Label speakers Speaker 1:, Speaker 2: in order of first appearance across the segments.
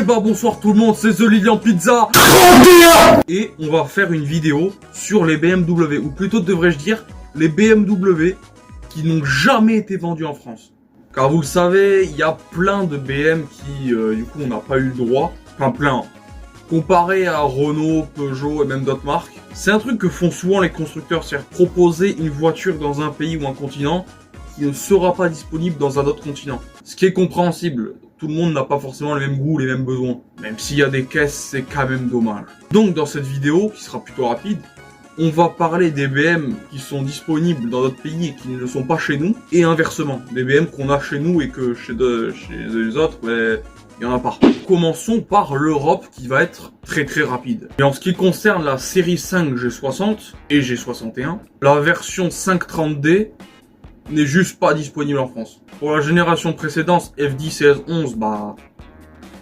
Speaker 1: bah bonsoir tout le monde, c'est The Lilian Pizza. Et on va faire une vidéo sur les BMW, ou plutôt devrais-je dire les BMW qui n'ont jamais été vendus en France. Car vous le savez, il y a plein de BM qui, du coup, on n'a pas eu le droit. Enfin plein. Comparé à Renault, Peugeot et même d'autres marques, c'est un truc que font souvent les constructeurs, c'est-à-dire proposer une voiture dans un pays ou un continent qui ne sera pas disponible dans un autre continent. Ce qui est compréhensible, tout le monde n'a pas forcément les mêmes goûts, les mêmes besoins. Même s'il y a des caisses, c'est quand même dommage. Donc dans cette vidéo, qui sera plutôt rapide, on va parler des BM qui sont disponibles dans d'autres pays et qui ne le sont pas chez nous, et inversement, des BM qu'on a chez nous et que chez les autres, il n'y en a pas. Commençons par l'Europe qui va être très rapide. Et en ce qui concerne la série 5 G60 et G61, la version 530D n'est juste pas disponible en France. Pour la génération précédente, F10 et S11,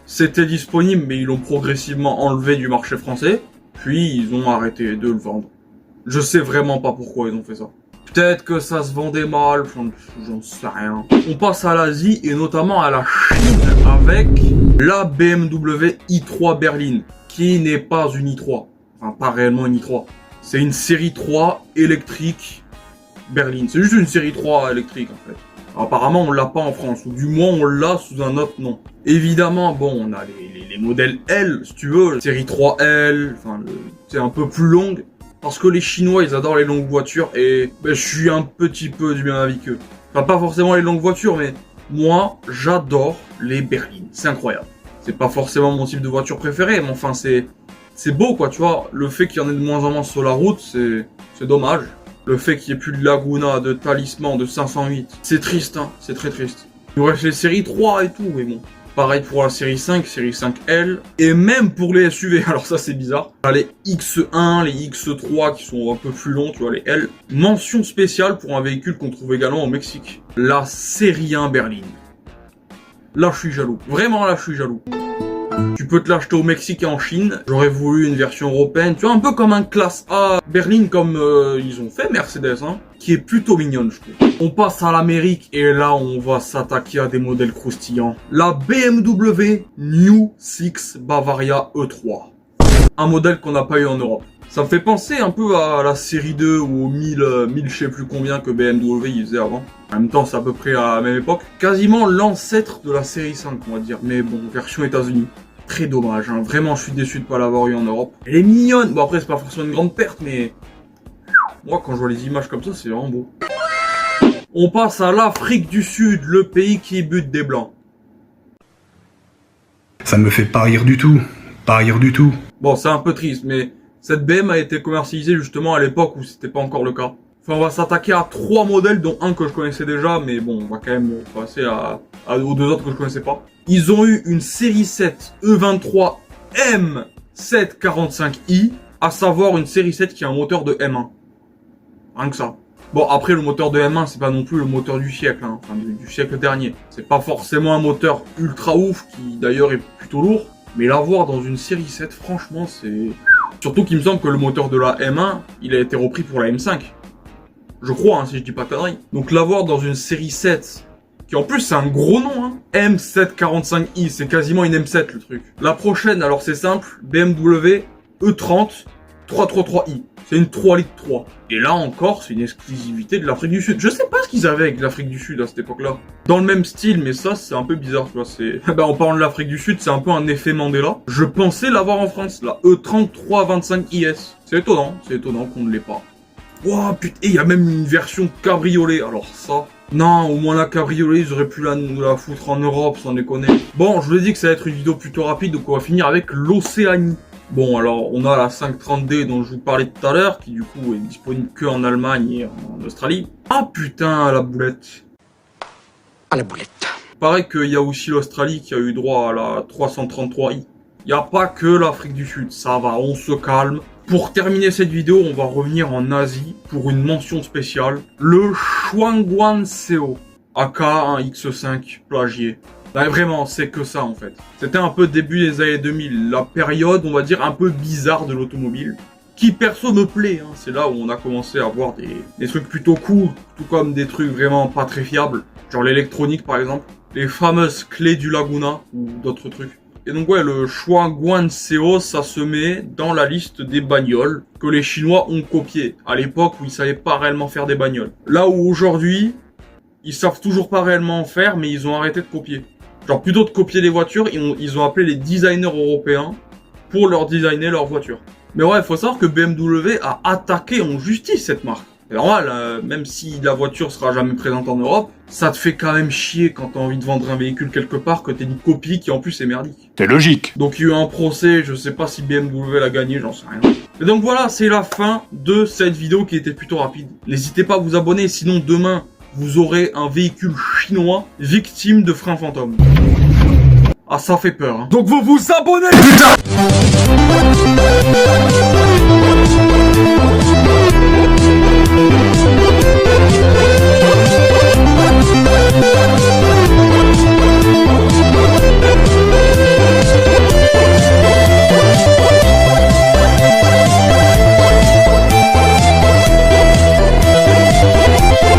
Speaker 1: c'était disponible, mais ils l'ont progressivement enlevé du marché français, puis ils ont arrêté de le vendre. Je sais vraiment pas pourquoi ils ont fait ça. Peut-être que ça se vendait mal, j'en sais rien. On passe à l'Asie et notamment à la Chine avec la BMW i3 Berline, qui n'est pas une i3. Enfin, pas réellement une i3. C'est une série 3 électrique berline. C'est juste une série 3 électrique en fait. Alors, apparemment, on l'a pas en France, ou du moins on l'a sous un autre nom. Évidemment, bon, on a les modèles L, si tu veux, série 3L, enfin, c'est un peu plus longue. Parce que les Chinois, ils adorent les longues voitures et je suis un petit peu du même avis qu'eux. Enfin, pas forcément les longues voitures, mais moi, j'adore les berlines. C'est incroyable. C'est pas forcément mon type de voiture préférée, mais enfin, c'est beau, quoi, tu vois. Le fait qu'il y en ait de moins en moins sur la route, c'est dommage. Le fait qu'il n'y ait plus de Laguna, de Talisman, de 508, c'est triste, hein. C'est très triste. Il nous reste les séries 3 et tout, mais bon. Pareil pour la série 5, série 5L, et même pour les SUV, alors ça c'est bizarre. Les X1, les X3 qui sont un peu plus longs, tu vois, les L. Mention spéciale pour un véhicule qu'on trouve également au Mexique. La série 1 berline. Là je suis jaloux, vraiment là je suis jaloux. Tu peux te l'acheter au Mexique et en Chine. J'aurais voulu une version européenne, tu vois, un peu comme un classe A berline comme ils ont fait Mercedes, hein, qui est plutôt mignonne, je trouve. On passe à l'Amérique et là, on va s'attaquer à des modèles croustillants. La BMW New 6 Bavaria E3. Un modèle qu'on n'a pas eu en Europe. Ça me fait penser un peu à la série 2 ou au 1000 je sais plus combien que BMW il faisait avant. En même temps, c'est à peu près à la même époque. Quasiment l'ancêtre de la série 5, on va dire. Mais bon, version États-Unis. Très dommage, hein. Vraiment, je suis déçu de pas l'avoir eu en Europe. Elle est mignonne. Bon, après, c'est pas forcément une grande perte, mais moi, quand je vois les images comme ça, c'est vraiment beau. On passe à l'Afrique du Sud, le pays qui bute des Blancs.
Speaker 2: Ça me fait pas rire du tout. Pas rire du tout.
Speaker 1: Bon, c'est un peu triste, mais cette BM a été commercialisée justement à l'époque où c'était pas encore le cas. Enfin, on va s'attaquer à 3 modèles, dont un que je connaissais déjà, mais bon, on va quand même passer aux 2 autres que je connaissais pas. Ils ont eu une série 7 E23 M745i, à savoir une série 7 qui a un moteur de M1. Rien que ça. Bon, après, le moteur de M1, c'est pas non plus le moteur du siècle, hein, enfin du siècle dernier. C'est pas forcément un moteur ultra ouf, qui d'ailleurs est plutôt lourd, mais l'avoir dans une série 7, franchement, c'est... Surtout qu'il me semble que le moteur de la M1, il a été repris pour la M5. Je crois, hein, si je dis pas de conneries. Donc l'avoir dans une série 7, qui en plus c'est un gros nom, hein. M745i, c'est quasiment une M7 le truc. La prochaine, alors c'est simple, BMW E30 333i. C'est une 3 litres 3. Et là encore, c'est une exclusivité de l'Afrique du Sud. Je sais pas ce qu'ils avaient avec l'Afrique du Sud à cette époque-là. Dans le même style, mais ça c'est un peu bizarre, tu vois. C'est... en parlant de l'Afrique du Sud, c'est un peu un effet Mandela. Je pensais l'avoir en France, la E30 325IS. C'est étonnant qu'on ne l'ait pas. Ouah, putain, et il y a même une version cabriolet, alors ça... Non, au moins la cabriolet, ils auraient pu la foutre en Europe, sans déconner. Bon, je vous ai dit que ça va être une vidéo plutôt rapide, donc on va finir avec l'Océanie. Bon, alors, on a la 530D dont je vous parlais tout à l'heure, qui du coup est disponible que en Allemagne et en Australie. Ah putain, la boulette.
Speaker 3: À la boulette.
Speaker 1: Pareil qu'il y a aussi l'Australie qui a eu droit à la 333i. Il n'y a pas que l'Afrique du Sud, ça va, on se calme. Pour terminer cette vidéo, on va revenir en Asie pour une mention spéciale. Le Chuangguan Seo, aka un X5 plagié. Là, vraiment, c'est que ça en fait. C'était un peu début des années 2000, la période, on va dire, un peu bizarre de l'automobile. Qui perso me plaît, hein. C'est là où on a commencé à voir des trucs plutôt cool, tout comme des trucs vraiment pas très fiables. Genre l'électronique par exemple. Les fameuses clés du Laguna ou d'autres trucs. Et donc ouais, le Shuangguan Seo, ça se met dans la liste des bagnoles que les Chinois ont copiées à l'époque où ils savaient pas réellement faire des bagnoles. Là où aujourd'hui, ils savent toujours pas réellement en faire, mais ils ont arrêté de copier. Genre plutôt de copier les voitures, ils ont appelé les designers européens pour leur designer leurs voitures. Mais ouais, faut savoir que BMW a attaqué en justice cette marque. C'est normal, même si la voiture sera jamais présente en Europe, ça te fait quand même chier quand t'as envie de vendre un véhicule quelque part que t'aies une copie qui en plus est merdique.
Speaker 4: C'est logique.
Speaker 1: Donc il y a eu un procès, je sais pas si BMW l'a gagné, j'en sais rien. Et donc voilà, c'est la fin de cette vidéo qui était plutôt rapide. N'hésitez pas à vous abonner, sinon demain, vous aurez un véhicule chinois victime de frein fantôme. Ah, ça fait peur, hein. Donc vous vous abonnez, putain!